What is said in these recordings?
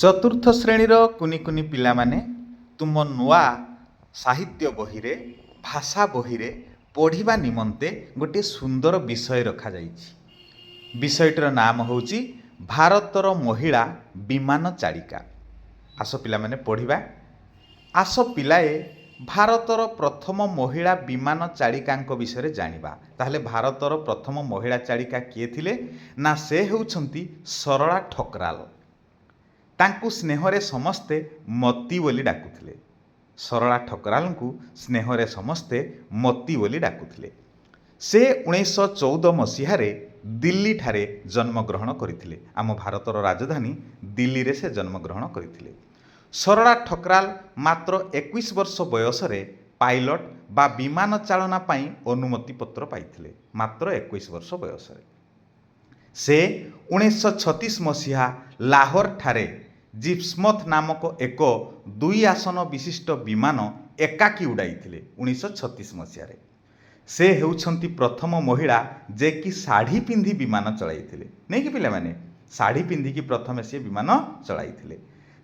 ଚତୁର୍ଥ ଶ୍ରେଣୀର କୁନି କୁନି ପିଲାମାନେ ତୁମ ନୂଆ ସାହିତ୍ୟ ବହିରେ ଭାଷା ବହିରେ ପଢ଼ିବା ନିମନ୍ତେ ଗୋଟିଏ ସୁନ୍ଦର ବିଷୟ ରଖାଯାଇଛି। ବିଷୟଟିର ନାମ ହେଉଛି ଭାରତର ମହିଳା ବିମାନ ଚାଳିକା। ଆସ ପିଲାମାନେ ପଢ଼ିବା। ଆସ ପିଲାଏ ଭାରତର ପ୍ରଥମ ମହିଳା ବିମାନ ଚାଳିକାଙ୍କ ବିଷୟରେ ଜାଣିବା। ତାହେଲେ ଭାରତର ପ୍ରଥମ ମହିଳା ଚାଳିକା କିଏ ଥିଲେ? ନା ସେ ହେଉଛନ୍ତି ସରଳା ଠକରାଲ। ତାଙ୍କୁ ସ୍ନେହରେ ସମସ୍ତେ ମତି ବୋଲି ଡାକୁଥିଲେ। ସରଳା ଠକରାଲଙ୍କୁ ସ୍ନେହରେ ସମସ୍ତେ ମତି ବୋଲି ଡାକୁଥିଲେ। ସେ 1914 ମସିହାରେ ଦିଲ୍ଲୀଠାରେ ଜନ୍ମଗ୍ରହଣ କରିଥିଲେ। ଆମ ଭାରତର ରାଜଧାନୀ ଦିଲ୍ଲୀରେ ସେ ଜନ୍ମଗ୍ରହଣ କରିଥିଲେ। ସରଳା ଠକରାଲ ମାତ୍ର 21 ବର୍ଷ ବୟସରେ ପାଇଲଟ ବା ବିମାନ ଚାଳନା ପାଇଁ ଅନୁମତି ପତ୍ର ପାଇଥିଲେ। ମାତ୍ର 21 ବର୍ଷ ବୟସରେ ସେ 1936 ମସିହା ଲାହୋରଠାରେ ଜିପ୍ସମଥ ନାମକ ଏକ 2 ଆସନ ବିଶିଷ୍ଟ ବିମାନ ଏକାକୀ ଉଡ଼ାଇଥିଲେ 1936 ମସିହାରେ। ସେ ହେଉଛନ୍ତି ପ୍ରଥମ ମହିଳା ଯେ କି ଶାଢ଼ୀ ପିନ୍ଧି ବିମାନ ଚଳାଇଥିଲେ। ନେଇକି ପିଲାମାନେ ଶାଢ଼ୀ ପିନ୍ଧିକି ପ୍ରଥମେ ସେ ବିମାନ ଚଳାଇଥିଲେ।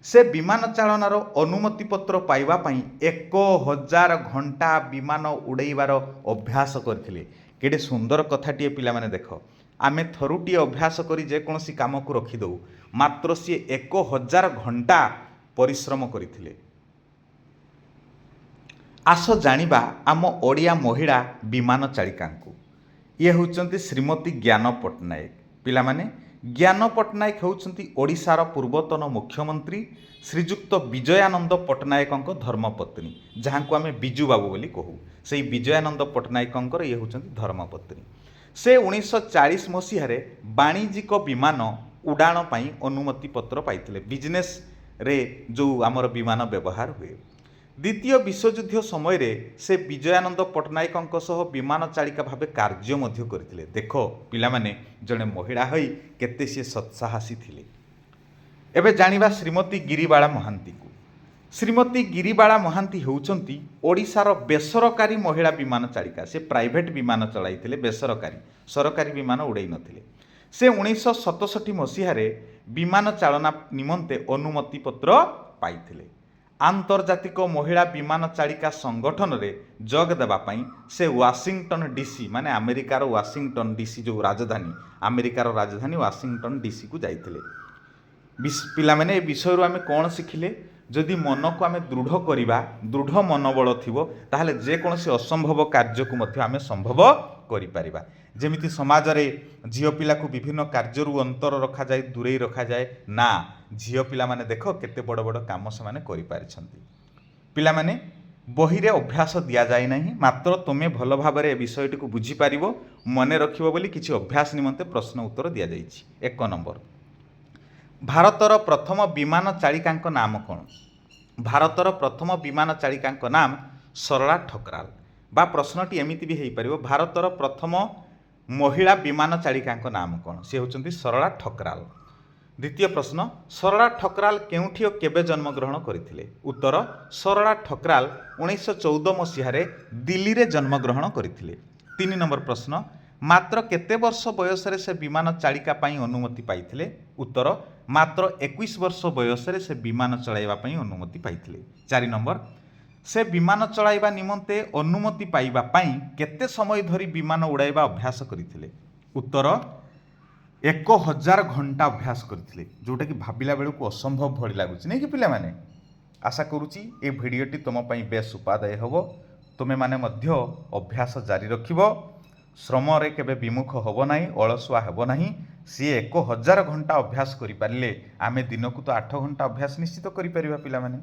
ସେ ବିମାନ ଚାଳନାର ଅନୁମତି ପତ୍ର ପାଇବା ପାଇଁ 1000 ଘଣ୍ଟା ବିମାନ ଉଡ଼ାଇବାର ଅଭ୍ୟାସ କରିଥିଲେ। କେଡ଼େ ସୁନ୍ଦର କଥାଟିଏ ପିଲାମାନେ ଦେଖ। ଆମେ ଥରୁଟିଏ ଅଭ୍ୟାସ କରି ଯେକୌଣସି କାମକୁ ରଖିଦେଉ, ମାତ୍ର ସିଏ 1000 ଘଣ୍ଟା ପରିଶ୍ରମ କରିଥିଲେ। ଆସ ଜାଣିବା ଆମ ଓଡ଼ିଆ ମହିଳା ବିମାନ ଚାଳିକାଙ୍କୁ। ଇଏ ହେଉଛନ୍ତି ଶ୍ରୀମତୀ ଜ୍ଞାନ ପଟ୍ଟନାୟକ। ପିଲାମାନେ ଜ୍ଞାନ ପଟ୍ଟନାୟକ ହେଉଛନ୍ତି ଓଡ଼ିଶାର ପୂର୍ବତନ ମୁଖ୍ୟମନ୍ତ୍ରୀ ଶ୍ରୀଯୁକ୍ତ ବିଜୟାନନ୍ଦ ପଟ୍ଟନାୟକଙ୍କ ଧର୍ମପତ୍ନୀ, ଯାହାଙ୍କୁ ଆମେ ବିଜୁ ବାବୁ ବୋଲି କହୁ। ସେହି ବିଜୟାନନ୍ଦ ପଟ୍ଟନାୟକଙ୍କର ଇଏ ହେଉଛନ୍ତି ଧର୍ମପତ୍ନୀ। ସେ 1940 ମସିହାରେ ବାଣିଜ୍ୟିକ ବିମାନ ଉଡ଼ାଣ ପାଇଁ ଅନୁମତି ପତ୍ର ପାଇଥିଲେ। ବିଜନେସରେ ଯେଉଁ ଆମର ବିମାନ ବ୍ୟବହାର ହୁଏ। ଦ୍ୱିତୀୟ ବିଶ୍ୱଯୁଦ୍ଧ ସମୟରେ ସେ ବିଜୟାନନ୍ଦ ପଟ୍ଟନାୟକଙ୍କ ସହ ବିମାନ ଚାଳିକା ଭାବେ କାର୍ଯ୍ୟ ମଧ୍ୟ କରିଥିଲେ। ଦେଖ ପିଲାମାନେ ଜଣେ ମହିଳା ହୋଇ କେତେ ସିଏ ସତ୍ସାହସୀ ଥିଲେ। ଏବେ ଜାଣିବା ଶ୍ରୀମତୀ ଗିରିବାଳା ମହାନ୍ତିକୁ। ଶ୍ରୀମତୀ ଗିରିବାଳା ମହାନ୍ତି ହେଉଛନ୍ତି ଓଡ଼ିଶାର ବେସରକାରୀ ମହିଳା ବିମାନ ଚାଳିକା। ସେ ପ୍ରାଇଭେଟ୍ ବିମାନ ଚଳାଇଥିଲେ, ବେସରକାରୀ, ସରକାରୀ ବିମାନ ଉଡ଼ାଇ ନଥିଲେ। ସେ 1967 ମସିହାରେ ବିମାନ ଚାଳନା ନିମନ୍ତେ ଅନୁମତି ପତ୍ର ପାଇଥିଲେ। ଆନ୍ତର୍ଜାତିକ ମହିଳା ବିମାନ ଚାଳିକା ସଂଗଠନରେ ଯୋଗ ଦେବା ପାଇଁ ସେ ୱାଶିଂଟନ ଡିସି, ମାନେ ଆମେରିକାର ୱାଶିଂଟନ ଡିସି ଯେଉଁ ରାଜଧାନୀ, ଆମେରିକାର ରାଜଧାନୀ ୱାଶିଂଟନ ଡିସିକୁ ଯାଇଥିଲେ। ପିଲାମାନେ ଏ ବିଷୟରୁ ଆମେ କ'ଣ ଶିଖିଲେ? ଯଦି ମନକୁ ଆମେ ଦୃଢ଼ କରିବା, ଦୃଢ଼ ମନୋବଳ ଥିବ, ତାହେଲେ ଯେକୌଣସି ଅସମ୍ଭବ କାର୍ଯ୍ୟକୁ ମଧ୍ୟ ଆମେ ସମ୍ଭବ କରିପାରିବା। ଯେମିତି ସମାଜରେ ଝିଅ ପିଲାକୁ ବିଭିନ୍ନ କାର୍ଯ୍ୟରୁ ଅନ୍ତର ରଖାଯାଏ, ଦୂରେଇ ରଖାଯାଏ, ନା ଝିଅ ପିଲାମାନେ ଦେଖ କେତେ ବଡ଼ ବଡ଼ କାମ ସେମାନେ କରିପାରିଛନ୍ତି। ପିଲାମାନେ ବହିରେ ଅଭ୍ୟାସ ଦିଆଯାଏ ନାହିଁ, ମାତ୍ର ତୁମେ ଭଲ ଭାବରେ ଏ ବିଷୟଟିକୁ ବୁଝିପାରିବ, ମନେ ରଖିବ ବୋଲି କିଛି ଅଭ୍ୟାସ ନିମନ୍ତେ ପ୍ରଶ୍ନ ଉତ୍ତର ଦିଆଯାଇଛି। 1 ନମ୍ବର, ଭାରତର ପ୍ରଥମ ବିମାନ ଚାଳିକାଙ୍କ ନାମ କ'ଣ? ଭାରତର ପ୍ରଥମ ବିମାନ ଚାଳିକାଙ୍କ ନାମ ସରଳା ଠକରାଲ। ବା ପ୍ରଶ୍ନଟି ଏମିତି ବି ହୋଇପାରିବ, ଭାରତର ପ୍ରଥମ ମହିଳା ବିମାନ ଚାଳିକାଙ୍କ ନାମ କ'ଣ? ସେ ହେଉଛନ୍ତି ସରଳା ଠକରାଲ। ଦ୍ୱିତୀୟ ପ୍ରଶ୍ନ, ସରଳା ଠକରାଲ କେଉଁଠି ଓ କେବେ ଜନ୍ମଗ୍ରହଣ କରିଥିଲେ? ଉତ୍ତର, ସରଳା ଠକରାଲ 1914 ମସିହାରେ ଦିଲ୍ଲୀରେ ଜନ୍ମଗ୍ରହଣ କରିଥିଲେ। 3 ନମ୍ବର ପ୍ରଶ୍ନ, ମାତ୍ର କେତେ ବର୍ଷ ବୟସରେ ସେ ବିମାନ ଚାଳିକା ପାଇଁ ଅନୁମତି ପାଇଥିଲେ? ଉତ୍ତର, ମାତ୍ର 21 ବର୍ଷ ବୟସରେ ସେ ବିମାନ ଚଳାଇବା ପାଇଁ ଅନୁମତି ପାଇଥିଲେ। 4 ନମ୍ବର, ସେ ବିମାନ ଚଳାଇବା ନିମନ୍ତେ ଅନୁମତି ପାଇବା ପାଇଁ କେତେ ସମୟ ଧରି ବିମାନ ଉଡ଼ାଇବା ଅଭ୍ୟାସ କରିଥିଲେ? ଉତ୍ତର, 1000 ଘଣ୍ଟା ଅଭ୍ୟାସ କରିଥିଲେ, ଯେଉଁଟାକି ଭାବିଲା ବେଳକୁ ଅସମ୍ଭବ ଭଳି ଲାଗୁଛି, ନାଇଁ କି ପିଲାମାନେ? ଆଶା କରୁଛି ଏ ଭିଡ଼ିଓଟି ତୁମ ପାଇଁ ବେଶ ଉପାଦାୟ ହେବ। ତୁମେମାନେ ମଧ୍ୟ ଅଭ୍ୟାସ ଜାରି ରଖିବ, ଶ୍ରମରେ କେବେ ବିମୁଖ ହେବ ନାହିଁ, ଅଳସୁଆ ହେବ ନାହିଁ। ସିଏ 1000 ଘଣ୍ଟା ଅଭ୍ୟାସ କରିପାରିଲେ ଆମେ ଦିନକୁ ତ 8 ଘଣ୍ଟା ଅଭ୍ୟାସ ନିଶ୍ଚିତ କରିପାରିବା ପିଲାମାନେ।